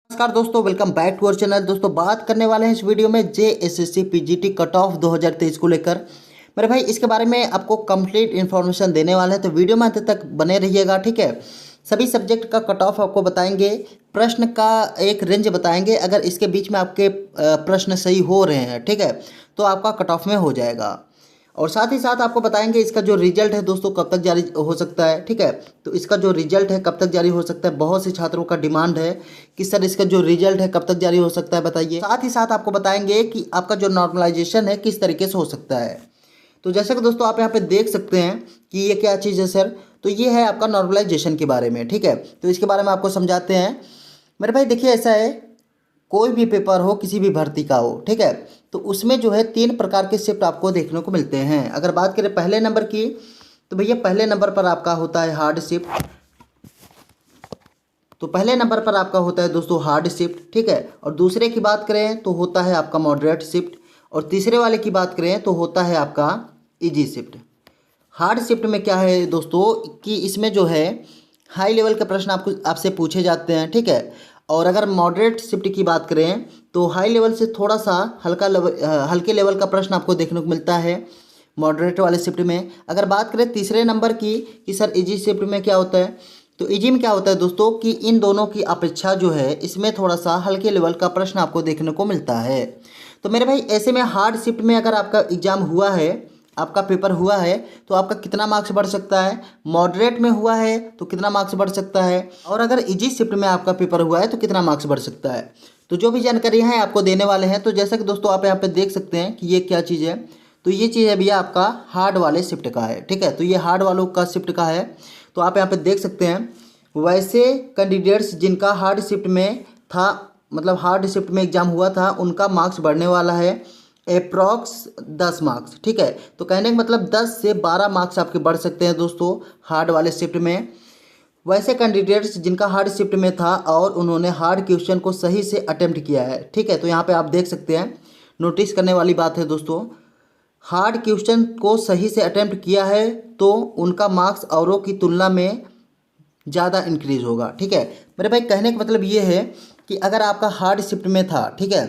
नमस्कार दोस्तों, welcome back to our channel. दोस्तों बात करने वाले हैं इस वीडियो में जेएसएससी पीजीटी कट ऑफ 2023 को लेकर। मेरे भाई इसके बारे में आपको कंप्लीट इन्फॉर्मेशन देने वाले हैं, तो वीडियो में अंत तक बने रहिएगा। ठीक है, सभी सब्जेक्ट का कट ऑफ आपको बताएंगे, प्रश्न का एक रेंज बताएंगे। अगर इसके बीच में आपके प्रश्न सही हो रहे हैं, ठीक है, तो आपका कट ऑफ में हो जाएगा। और साथ ही साथ आपको बताएंगे इसका जो रिजल्ट है दोस्तों कब तक जारी हो सकता है। ठीक है, तो इसका जो रिजल्ट है कब तक जारी हो सकता है, बहुत से छात्रों का डिमांड है कि सर इसका जो रिजल्ट है कब तक जारी हो सकता है, बताइए। साथ ही साथ आपको बताएंगे कि आपका जो नॉर्मलाइजेशन है किस तरीके से हो सकता है। तो जैसे कि दोस्तों आप यहाँ पे देख सकते हैं कि ये क्या चीज़ है सर, तो ये है आपका नॉर्मलाइजेशन के बारे में। ठीक है, तो इसके बारे में आपको समझाते हैं। मेरे भाई देखिए, ऐसा है, कोई भी पेपर हो, किसी भी भर्ती का हो, ठीक है, तो उसमें जो है 3 प्रकार के शिफ्ट आपको देखने को मिलते हैं। अगर बात करें पहले नंबर की, तो भैया पहले नंबर पर आपका होता है हार्ड शिफ्ट। तो पहले नंबर पर आपका होता है दोस्तों हार्ड शिफ्ट, ठीक है। और दूसरे की बात करें तो होता है आपका मॉडरेट शिफ्ट, और तीसरे वाले की बात करें तो होता है आपका इजी शिफ्ट। हार्ड शिफ्ट में क्या है दोस्तों कि इसमें जो है हाई लेवल के प्रश्न आपसे पूछे जाते हैं, ठीक है। और अगर मॉडरेट शिफ्ट की बात करें तो हाई लेवल से थोड़ा सा हल्के लेवल का प्रश्न आपको देखने को मिलता है मॉडरेट वाले शिफ्ट में। अगर बात करें तीसरे नंबर की कि सर इजी शिफ्ट में क्या होता है, तो इजी में क्या होता है दोस्तों कि इन दोनों की अपेक्षा जो है इसमें थोड़ा सा हल्के लेवल का प्रश्न आपको देखने को मिलता है। तो मेरे भाई ऐसे में हार्ड शिफ्ट में अगर आपका एग्जाम हुआ है, आपका पेपर हुआ है, तो आपका कितना मार्क्स बढ़ सकता है। मॉडरेट में हुआ है तो कितना मार्क्स बढ़ सकता है, और अगर इजी शिफ्ट में आपका पेपर हुआ है तो कितना मार्क्स बढ़ सकता है। तो जो भी जानकारी है आपको देने वाले हैं। तो जैसा कि दोस्तों आप यहाँ पे देख सकते हैं कि ये क्या चीज़ है, तो ये चीज़ है भैया आपका हार्ड वाले शिफ्ट का है। ठीक है, तो ये हार्ड वालों का शिफ्ट का है। तो आप यहाँ पे देख सकते हैं वैसे कैंडिडेट्स जिनका हार्ड शिफ्ट में था, मतलब हार्ड शिफ्ट में एग्जाम हुआ था, उनका मार्क्स बढ़ने वाला है अप्रॉक्स 10 मार्क्स। ठीक है, तो कहने का मतलब 10 से 12 मार्क्स आपके बढ़ सकते हैं दोस्तों हार्ड वाले शिफ्ट में। वैसे कैंडिडेट्स जिनका हार्ड शिफ्ट में था और उन्होंने हार्ड क्वेश्चन को सही से अटेम्प्ट किया है, ठीक है, तो यहाँ पे आप देख सकते हैं, नोटिस करने वाली बात है दोस्तों, हार्ड क्वेश्चन को सही से अटेम्प्ट किया है तो उनका मार्क्स औरों की तुलना में ज़्यादा इंक्रीज होगा। ठीक है, मेरे भाई कहने का मतलब ये है कि अगर आपका हार्ड शिफ्ट में था, ठीक है,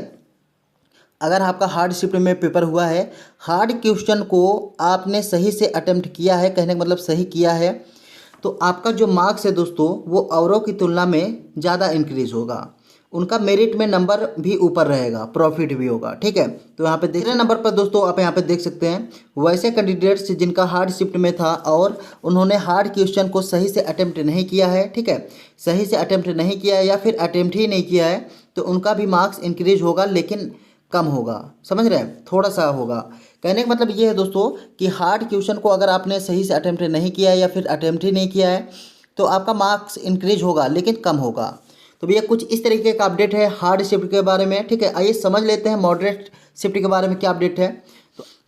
अगर आपका हार्ड शिफ्ट में पेपर हुआ है, हार्ड क्वेश्चन को आपने सही से अटेम्प्ट किया है, कहने का मतलब सही किया है, तो आपका जो मार्क्स है दोस्तों वो औरों की तुलना में ज़्यादा इंक्रीज होगा। उनका मेरिट में नंबर भी ऊपर रहेगा, प्रॉफिट भी होगा। ठीक है, तो यहाँ पे दूसरे नंबर पर दोस्तों आप यहाँ पे देख सकते हैं वैसे कैंडिडेट्स जिनका हार्ड शिफ्ट में था और उन्होंने हार्ड क्वेश्चन को सही से अटेम्प्ट नहीं किया है, ठीक है, सही से अटेम्प्ट नहीं किया है या फिर अटेम्प्ट ही नहीं किया है, तो उनका भी मार्क्स इंक्रीज होगा, लेकिन कम होगा। समझ रहे हैं, थोड़ा सा होगा। कहने का मतलब ये है दोस्तों कि हार्ड क्वेश्चन को अगर आपने सही से अटेम्प्ट नहीं किया है या फिर अटेम्प्ट ही नहीं किया है तो आपका मार्क्स इंक्रीज होगा लेकिन कम होगा। तो भैया कुछ इस तरीके का अपडेट है हार्ड शिफ्ट के बारे में। ठीक है, आइए समझ लेते हैं मॉडरेट शिफ्ट के बारे में क्या अपडेट है।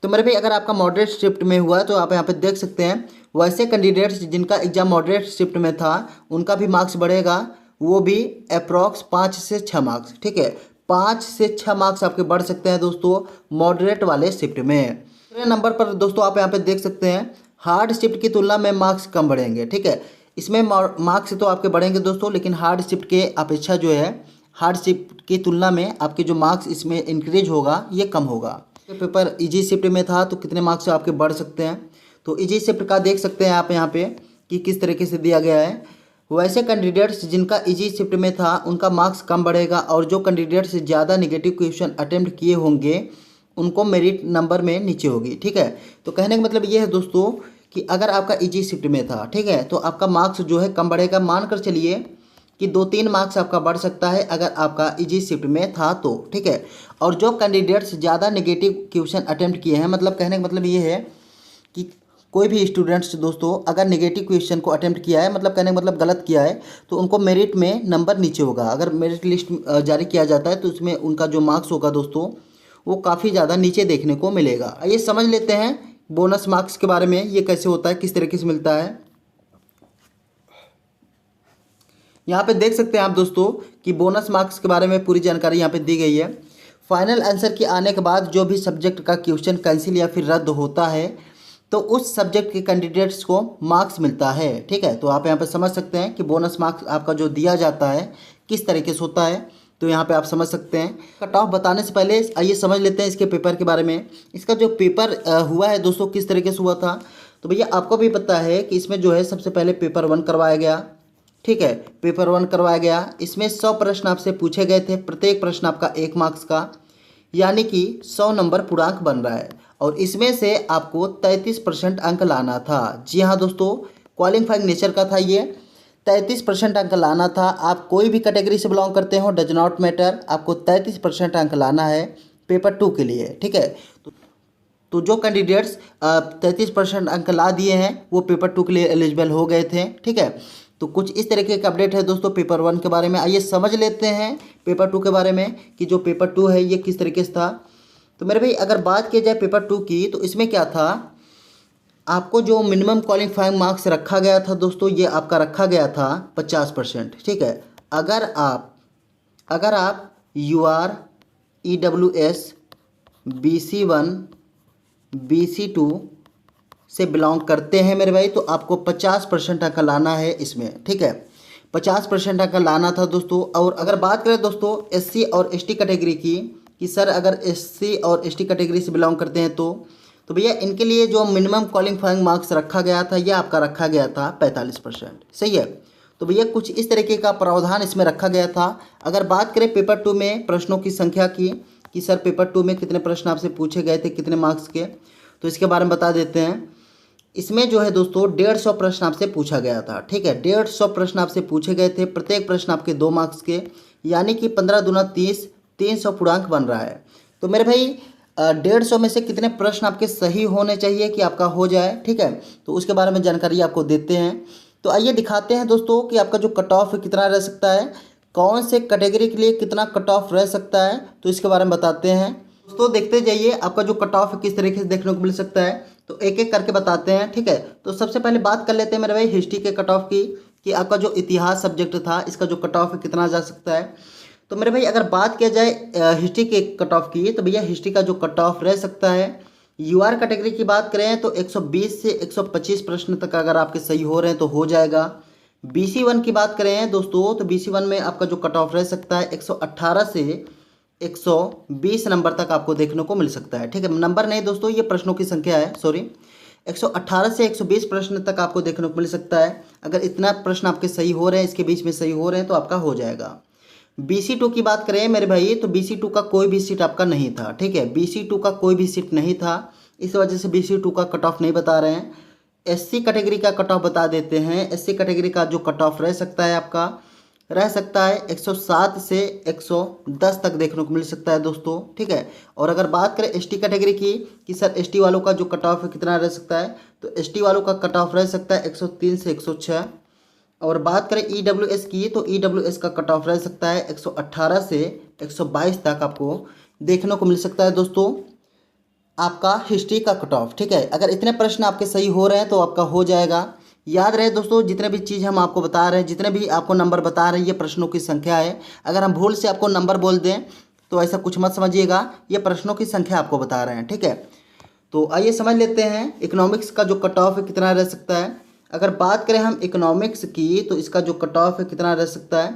तो मेरे भाई अगर आपका मॉडरेट शिफ्ट में हुआ है तो आप यहाँ पे देख सकते हैं वैसे कैंडिडेट्स जिनका एग्जाम मॉडरेट शिफ्ट में था उनका भी मार्क्स बढ़ेगा, वो भी अप्रॉक्स 5 से 6 मार्क्स। ठीक है, 5 से 6 मार्क्स आपके बढ़ सकते हैं दोस्तों मॉडरेट वाले शिफ्ट में। दूसरे नंबर पर दोस्तों आप यहाँ पे देख सकते हैं हार्ड शिफ्ट की तुलना में मार्क्स कम बढ़ेंगे। ठीक है, इसमें मार्क्स तो आपके बढ़ेंगे दोस्तों, लेकिन हार्ड शिफ्ट के अपेक्षा जो है हार्ड शिफ्ट की तुलना में आपके जो मार्क्स इसमें इंक्रीज होगा ये कम होगा। पेपर इजी शिफ्ट में था तो कितने मार्क्स आपके बढ़ सकते हैं, तो इजी शिफ्ट का देख सकते हैं आप यहाँ पे कि किस तरीके से दिया गया है। वैसे कैंडिडेट्स जिनका इजी शिफ्ट में था उनका मार्क्स कम बढ़ेगा, और जो कैंडिडेट्स ज़्यादा नेगेटिव क्वेश्चन अटेम्प्ट किए होंगे उनको मेरिट नंबर में नीचे होगी। ठीक है, तो कहने का मतलब ये है दोस्तों कि अगर आपका इजी शिफ्ट में था, ठीक है, तो आपका मार्क्स जो है कम बढ़ेगा। मानकर चलिए कि 2-3 मार्क्स आपका बढ़ सकता है अगर आपका इजी शिफ्ट में था तो। ठीक है, और जो कैंडिडेट्स ज़्यादा नेगेटिव क्वेश्चन अटेम्प्ट किए हैं, मतलब कहने का मतलब ये है कि कोई भी स्टूडेंट्स दोस्तों अगर नेगेटिव क्वेश्चन को अटेम्प्ट किया है, मतलब कहने का मतलब गलत किया है, तो उनको मेरिट में नंबर नीचे होगा। अगर मेरिट लिस्ट जारी किया जाता है तो उसमें उनका जो मार्क्स होगा दोस्तों वो काफ़ी ज़्यादा नीचे देखने को मिलेगा। आइए समझ लेते हैं बोनस मार्क्स के बारे में, ये कैसे होता है, किस तरीके से मिलता है। यहाँ पे देख सकते हैं आप दोस्तों कि बोनस मार्क्स के बारे में पूरी जानकारी यहाँ पे दी गई है। फाइनल आंसर के आने के बाद जो भी सब्जेक्ट का क्वेश्चन कैंसिल या फिर रद्द होता है तो उस सब्जेक्ट के कैंडिडेट्स को मार्क्स मिलता है। ठीक है, तो आप यहाँ पे समझ सकते हैं कि बोनस मार्क्स आपका जो दिया जाता है किस तरीके से होता है। तो यहाँ पे आप समझ सकते हैं। कट ऑफ बताने से पहले आइए समझ लेते हैं इसके पेपर के बारे में। इसका जो पेपर हुआ है दोस्तों किस तरीके से हुआ था, तो भैया आपको भी पता है कि इसमें जो है सबसे पहले पेपर 1 करवाया गया, ठीक है, पेपर 1 करवाया गया। इसमें 100 प्रश्न आपसे पूछे गए थे, प्रत्येक प्रश्न आपका 1 मार्क्स का, यानी कि 100 नंबर पूर्णांक बन रहा है। और इसमें से आपको 33% अंक लाना था। जी हाँ दोस्तों, क्वालिफाइंग नेचर का था ये, 33% अंक लाना था। आप कोई भी कैटेगरी से बिलोंग करते हो, डज नॉट मैटर, आपको 33% अंक लाना है पेपर 2 के लिए, ठीक है। तो जो कैंडिडेट्स 33% अंक ला दिए हैं वो पेपर 2 के लिए एलिजिबल हो गए थे, ठीक है। तो कुछ इस तरीके का अपडेट है दोस्तों पेपर 1 के बारे में। आइए समझ लेते हैं पेपर 2 के बारे में कि जो पेपर 2 है ये किस तरीके से था। तो मेरे भाई अगर बात की जाए पेपर 2 की, तो इसमें क्या था, आपको जो मिनिमम क्वालिफाइंग मार्क्स रखा गया था दोस्तों, ये आपका रखा गया था 50%, ठीक है। अगर आप UR EWS BC1 BC2 से बिलोंग करते हैं मेरे भाई, तो आपको 50% अंक लाना है इसमें, ठीक है, 50% अंक लाना था दोस्तों। और अगर बात करें दोस्तों SC और ST कैटेगरी की, कि सर अगर SC और ST कैटेगरी से बिलोंग करते हैं तो भैया इनके लिए जो मिनिमम क्वालिफाइंग मार्क्स रखा गया था यह आपका रखा गया था 45%, सही है। तो भैया कुछ इस तरीके का प्रावधान इसमें रखा गया था। अगर बात करें पेपर 2 में प्रश्नों की संख्या की, कि सर पेपर 2 में कितने प्रश्न आपसे पूछे गए थे, कितने मार्क्स के, तो इसके बारे में बता देते हैं। इसमें जो है दोस्तों 150 प्रश्न आपसे पूछा गया था, ठीक है, 150 प्रश्न आपसे पूछे गए थे, प्रत्येक प्रश्न आपके 2 मार्क्स के, यानी कि 15 दूना 30, 300 पूर्णांक बन रहा है। तो मेरे भाई 150 में से कितने प्रश्न आपके सही होने चाहिए कि आपका हो जाए, ठीक है, तो उसके बारे में जानकारी आपको देते हैं। तो आइए दिखाते हैं दोस्तों कि आपका जो कट ऑफ कितना रह सकता है, कौन से कैटेगरी के लिए कितना कट ऑफ रह सकता है, तो इसके बारे में बताते हैं दोस्तों। देखते जाइए आपका जो कट ऑफ किस तरीके से देखने को मिल सकता है, तो एक एक करके बताते हैं, ठीक है। तो सबसे पहले बात कर लेते हैं मेरे भाई हिस्ट्री के कट ऑफ की, कि आपका जो इतिहास सब्जेक्ट था इसका जो कट ऑफ कितना जा सकता है। तो मेरे भाई अगर बात किया जाए हिस्ट्री के कट ऑफ की, तो भैया हिस्ट्री का जो कट ऑफ रह सकता है, UR कैटेगरी की बात करें तो 120 से 125 प्रश्न तक अगर आपके सही हो रहे हैं तो हो जाएगा। BC1 की बात करें दोस्तों, तो BC1 में आपका जो कट ऑफ रह सकता है 118 से 120 नंबर तक आपको देखने को मिल सकता है, ठीक है, नंबर नहीं दोस्तों, ये प्रश्नों की संख्या है, सॉरी, 118 से 120 प्रश्न तक आपको देखने को मिल सकता है। अगर इतना प्रश्न आपके सही हो रहे हैं, इसके बीच में सही हो रहे हैं, तो आपका हो जाएगा। BC2 की बात करें मेरे भाई, तो BC2 का कोई भी सीट आपका नहीं था, ठीक है, BC2 का कोई भी सीट नहीं था, इस वजह से BC2 का कट ऑफ नहीं बता रहे हैं। SC कैटेगरी का कट ऑफ बता देते हैं। SC कैटेगरी का जो कट ऑफ रह सकता है आपका, रह सकता है 107 से 110 तक देखने को मिल सकता है दोस्तों, ठीक है। और अगर बात करें ST कैटेगरी की, कि सर ST वालों का जो कट ऑफ कितना रह सकता है, तो ST वालों का कट ऑफ रह सकता है 103 से 106। और बात करें EWS की, तो EWS का कट ऑफ रह सकता है 118 से 122 तक आपको देखने को मिल सकता है दोस्तों, आपका हिस्ट्री का कट ऑफ, ठीक है। अगर इतने प्रश्न आपके सही हो रहे हैं तो आपका हो जाएगा। याद रहे दोस्तों, जितने भी चीज़ हम आपको बता रहे हैं, जितने भी आपको नंबर बता रहे हैं, ये प्रश्नों की संख्या है। अगर हम भूल से आपको नंबर बोल दें तो ऐसा कुछ मत समझिएगा, ये प्रश्नों की संख्या आपको बता रहे हैं, ठीक है। तो आइए समझ लेते हैं इकोनॉमिक्स का जो कट ऑफ है कितना रह सकता है। अगर बात करें हम इकोनॉमिक्स की, तो इसका जो कट ऑफ है कितना रह सकता है,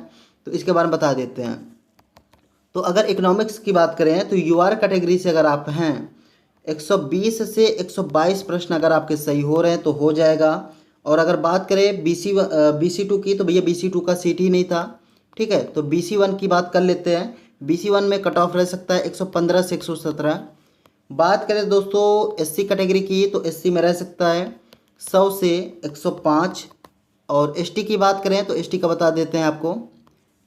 तो इसके बारे में बता देते हैं। तो अगर इकोनॉमिक्स की बात करें तो UR कैटेगरी से अगर आप हैं, 120 से 122 प्रश्न अगर आपके सही हो रहे हैं तो हो जाएगा। और अगर बात करें BC2 की, तो भैया BC2 का सीट ही नहीं था, ठीक है। तो BC1 की बात कर लेते हैं। BC1 में कट ऑफ रह सकता है 115 से 117। बात करें दोस्तों SC कैटेगरी की, तो SC में रह सकता है 100 से 105। और ST की बात करें तो ST का बता देते हैं आपको।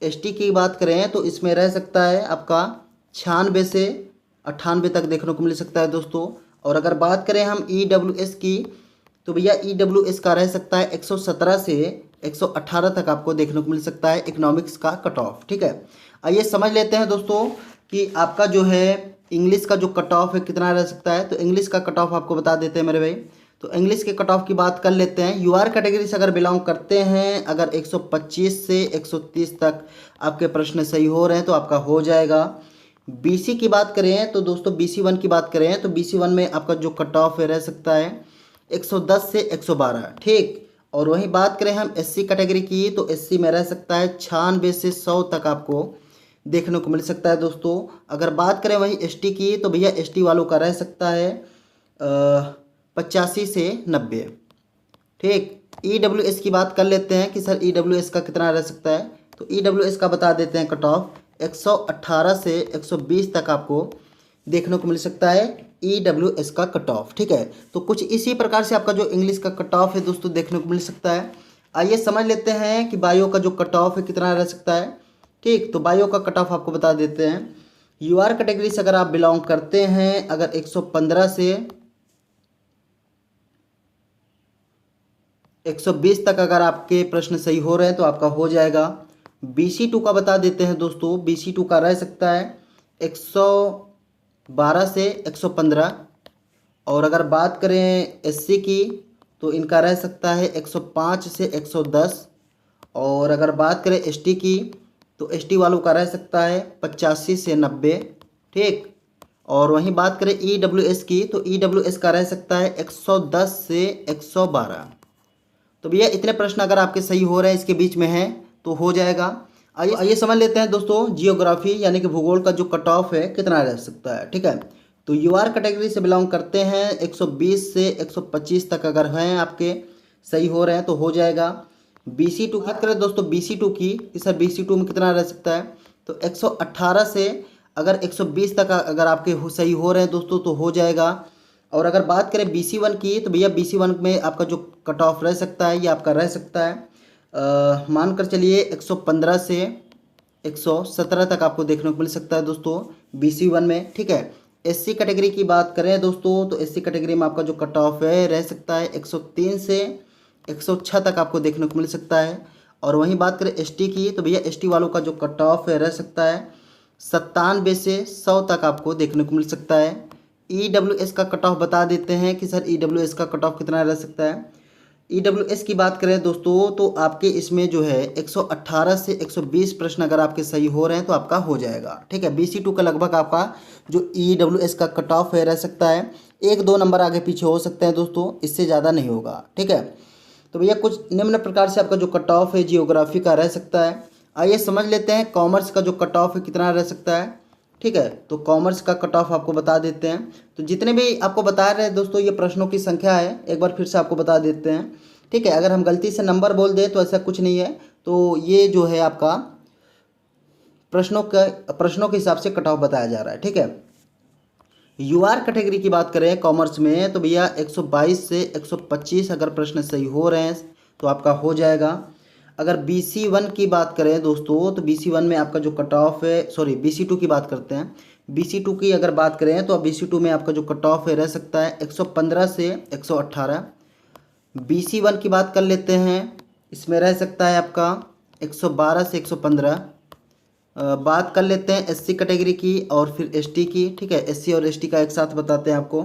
ST की बात करें तो इसमें रह सकता है आपका 96 से 98 तक देखने को मिल सकता है दोस्तों। और अगर बात करें हम EWS की, तो भैया EWS का रह सकता है 117 से 118 तक आपको देखने को मिल सकता है इकोनॉमिक्स का कट ऑफ, ठीक है। आइए समझ लेते हैं दोस्तों कि आपका जो है इंग्लिश का जो कट ऑफ है कितना रह सकता है। तो इंग्लिश का कट ऑफ आपको बता देते हैं मेरे भाई। तो इंग्लिश के कट ऑफ की बात कर लेते हैं। UR कैटेगरी से अगर बिलोंग करते हैं, अगर 125 से 130 तक आपके प्रश्न सही हो रहे हैं तो आपका हो जाएगा। BC की बात करें तो दोस्तों BC1 की बात करें तो BC1 में आपका जो कट ऑफ रह सकता है 110 से 112, ठीक। और वहीं बात करें हम SC कैटेगरी की, तो SC में रह सकता है 96 से 100 तक आपको देखने को मिल सकता है दोस्तों। अगर बात करें वही एसटी की तो भैया एसटी वालों का रह सकता है 85 से 90। ठीक, ईडब्ल्यूएस की बात कर लेते हैं कि सर ईडब्ल्यूएस का कितना रह सकता है। तो ईडब्ल्यूएस का बता देते हैं कट ऑफ 118 से 120 तक आपको देखने को मिल सकता है ईडब्ल्यूएस का कट ऑफ। ठीक है, तो कुछ इसी प्रकार से आपका जो इंग्लिश का कट ऑफ है दोस्तों देखने को मिल सकता है। आइए समझ लेते हैं कि बायो का जो कट ऑफ है कितना रह सकता है। ठीक, तो बायो का कट ऑफ आपको बता देते हैं। यूआर कैटेगरी से अगर आप बिलोंग करते हैं, अगर 115 से 120 तक अगर आपके प्रश्न सही हो रहे हैं तो आपका हो जाएगा। BC2 का बता देते हैं दोस्तों। BC2 का रह सकता है 112 से 115। और अगर बात करें SC की तो इनका रह सकता है 105 से 110। और अगर बात करें ST की तो ST वालों का रह सकता है 85 से 90। ठीक, और वहीं बात करें EWS की तो EWS का रह सकता है 110 से 112। तो भैया इतने प्रश्न अगर आपके सही हो रहे हैं, इसके बीच में हैं, तो हो जाएगा। आइए समझ लेते हैं दोस्तों जियोग्राफी यानी कि भूगोल का जो कट ऑफ है कितना रह सकता है। ठीक है, तो यूआर कैटेगरी से बिलोंग करते हैं 120 से 125 तक अगर हैं आपके सही हो रहे हैं तो हो जाएगा। BC2 की बात करें दोस्तों, BC2 की कि सर BC2 में कितना रह सकता है, तो 118 से अगर 120 तक अगर आपके सही हो रहे हैं दोस्तों तो हो जाएगा। और अगर बात करें BC1 की तो भैया BC1 में आपका जो कट ऑफ रह सकता है ये आपका रह सकता है मानकर चलिए 115 से 117 तक आपको देखने को मिल सकता है दोस्तों BC1 में। ठीक है, SC कैटेगरी की बात करें दोस्तों तो SC कैटेगरी में आपका जो कट ऑफ है रह सकता है 103 से 106 तक आपको देखने को मिल सकता है। और वहीं बात करें ST की तो भैया ST वालों का जो कट ऑफ है रह सकता है 97 से 100 तक आपको देखने को मिल सकता है। EWS का कट ऑफ बता देते हैं कि सर EWS का कट ऑफ कितना रह सकता है। EWS की बात करें दोस्तों तो आपके इसमें जो है 118 से 120 प्रश्न अगर आपके सही हो रहे हैं तो आपका हो जाएगा। ठीक है, BC2 का लगभग आपका जो EWS का कट ऑफ है रह सकता है 1-2 नंबर आगे पीछे हो सकते हैं दोस्तों, इससे ज़्यादा नहीं होगा। ठीक है, तो भैया कुछ निम्न प्रकार से आपका जो कट ऑफ है जियोग्राफी का रह सकता है। आइए समझ लेते हैं कॉमर्स का जो कट ऑफ है कितना रह सकता है। ठीक है, तो कॉमर्स का कट ऑफ आपको बता देते हैं। तो जितने भी आपको बता रहे हैं दोस्तों ये प्रश्नों की संख्या है, एक बार फिर से आपको बता देते हैं। ठीक है, अगर हम गलती से नंबर बोल दें तो ऐसा कुछ नहीं है, तो ये जो है आपका प्रश्नों के हिसाब से कट ऑफ बताया जा रहा है। ठीक है, यूआर कैटेगरी की बात करें कॉमर्स में तो भैया 122 से 125 अगर प्रश्न सही हो रहे हैं तो आपका हो जाएगा। अगर BC1 की बात करें दोस्तों तो BC1 में आपका जो कट ऑफ है, सॉरी BC2 की बात करते हैं। BC2 की अगर बात करें तो BC2 में आपका जो कट ऑफ है रह सकता है 115 से 118। BC1 की बात कर लेते हैं, इसमें रह सकता है आपका 112 से 115। बात कर लेते हैं SC कैटेगरी की और फिर ST की। ठीक है, SC और ST का एक साथ बताते हैं आपको।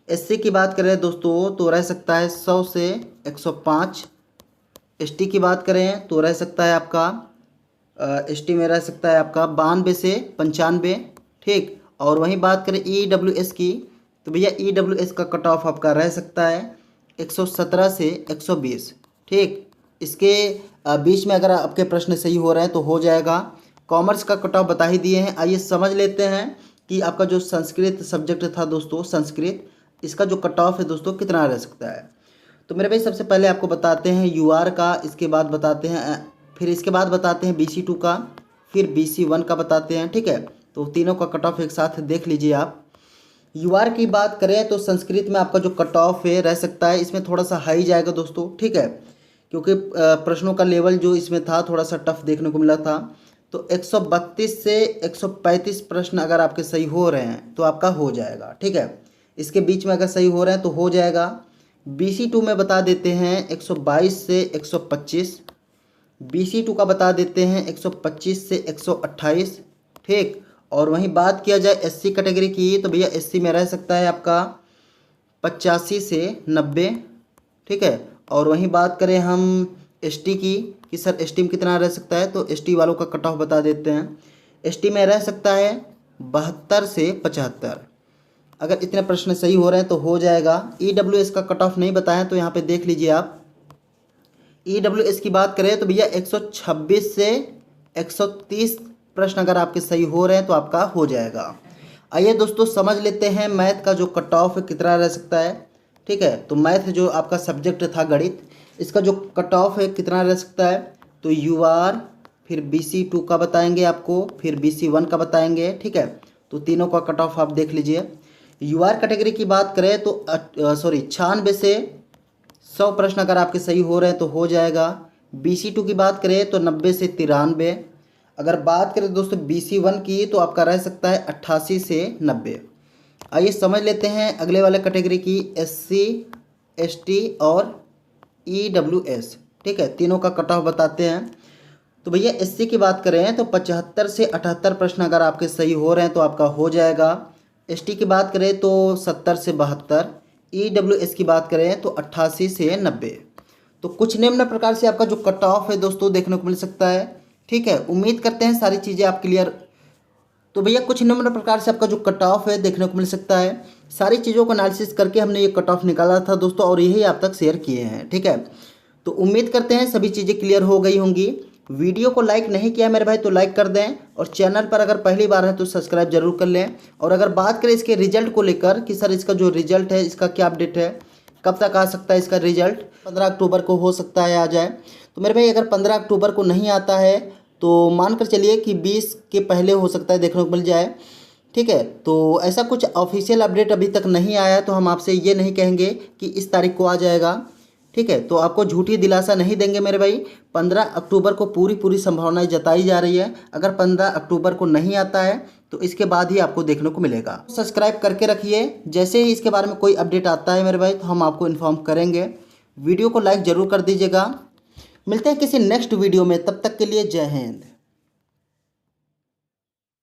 SC की बात करें दोस्तों तो रह सकता है 100 से 105। ST की बात करें तो रह सकता है आपका ST में रह सकता है आपका 92 से 95। ठीक, और वहीं बात करें EWS की तो भैया EWS का कट ऑफ आपका रह सकता है 117 से 120। ठीक, इसके बीच में अगर आपके प्रश्न सही हो रहे हैं तो हो जाएगा। कॉमर्स का कट ऑफ बता ही दिए हैं। आइए समझ लेते हैं कि आपका जो संस्कृत सब्जेक्ट था दोस्तों, संस्कृत, इसका जो कट ऑफ है दोस्तों कितना रह सकता है। तो मेरे भाई सबसे पहले आपको बताते हैं यूआर का, इसके बाद बताते हैं, फिर इसके बाद बताते हैं BC2 का, फिर BC1 का बताते हैं। ठीक है, तो तीनों का कट ऑफ एक साथ देख लीजिए आप। यूआर की बात करें तो संस्कृत में आपका जो कट ऑफ है रह सकता है, इसमें थोड़ा सा हाई जाएगा दोस्तों। ठीक है, क्योंकि प्रश्नों का लेवल जो इसमें था थोड़ा सा टफ देखने को मिला था। तो 132 से 135 प्रश्न अगर आपके सही हो रहे हैं तो आपका हो जाएगा। ठीक है, इसके बीच में अगर सही हो रहे हैं तो हो जाएगा। BC2 में बता देते हैं 122 से 125। BC2 का बता देते हैं 125 से 128। ठीक, और वहीं बात किया जाए SC कैटेगरी की तो भैया SC में रह सकता है आपका 85 से 90। ठीक है, और वहीं बात करें हम ST की कि सर ST में कितना रह सकता है, तो ST वालों का कट ऑफ बता देते हैं। ST में रह सकता है 72 से 75। अगर इतने प्रश्न सही हो रहे हैं तो हो जाएगा। EWS का कट ऑफ नहीं बताएं तो यहाँ पे देख लीजिए आप। EWS की बात करें तो भैया 126 से 130 प्रश्न अगर आपके सही हो रहे हैं तो आपका हो जाएगा। आइए दोस्तों समझ लेते हैं मैथ का जो कट ऑफ कितना रह सकता है। ठीक है, तो मैथ जो आपका सब्जेक्ट था गणित, इसका जो कट ऑफ है कितना रह सकता है। तो UR फिर BC2 का बताएंगे आपको, फिर BC1 का बताएंगे। ठीक है, तो तीनों का कट ऑफ आप देख लीजिए। UR कैटेगरी की बात करें तो 96 से 100 प्रश्न अगर आपके सही हो रहे हैं तो हो जाएगा। BC2 की बात करें तो 90 से 93। अगर बात करें दोस्तों BC1 की तो आपका रह सकता है 88 से 90। आइए समझ लेते हैं अगले वाले कैटेगरी की SC ST और EWS। ठीक है, तीनों का कट ऑफ बताते हैं। तो भैया SC की बात करें तो 75 से 78 प्रश्न अगर आपके सही हो रहे हैं तो आपका हो जाएगा। ST की बात करें तो 70 से 72। EWS की बात करें तो 88 से 90। तो कुछ निम्न प्रकार से आपका जो कट ऑफ है दोस्तों देखने को मिल सकता है। ठीक है, उम्मीद करते हैं सारी चीज़ें आप क्लियर। तो भैया कुछ निम्न प्रकार से आपका जो कट ऑफ है देखने को मिल सकता है। सारी चीज़ों को एनालिसिस करके हमने ये कट ऑफ निकाला था दोस्तों और यही आप तक शेयर किए हैं। ठीक है, तो उम्मीद करते हैं सभी चीज़ें क्लियर हो गई होंगी। वीडियो को लाइक नहीं किया मेरे भाई तो लाइक कर दें, और चैनल पर अगर पहली बार है तो सब्सक्राइब जरूर कर लें। और अगर बात करें इसके रिजल्ट को लेकर कि सर इसका जो रिजल्ट है इसका क्या अपडेट है, कब तक आ सकता है इसका रिजल्ट, 15 अक्टूबर को हो सकता है आ जाए। तो मेरे भाई अगर 15 अक्टूबर को नहीं आता है तो मानकर चलिए कि 20 के पहले हो सकता है देखने को मिल जाए। ठीक है, तो ऐसा कुछ ऑफिशियल अपडेट अभी तक नहीं आया तो हम आपसे ये नहीं कहेंगे कि इस तारीख को आ जाएगा। ठीक है, तो आपको झूठी दिलासा नहीं देंगे मेरे भाई। 15 अक्टूबर को पूरी संभावनाएं जताई जा रही है। अगर 15 अक्टूबर को नहीं आता है तो इसके बाद ही आपको देखने को मिलेगा। सब्सक्राइब करके रखिए, जैसे ही इसके बारे में कोई अपडेट आता है मेरे भाई तो हम आपको इन्फॉर्म करेंगे। वीडियो को लाइक ज़रूर कर दीजिएगा। मिलते हैं किसी नेक्स्ट वीडियो में, तब तक के लिए जय हिंद।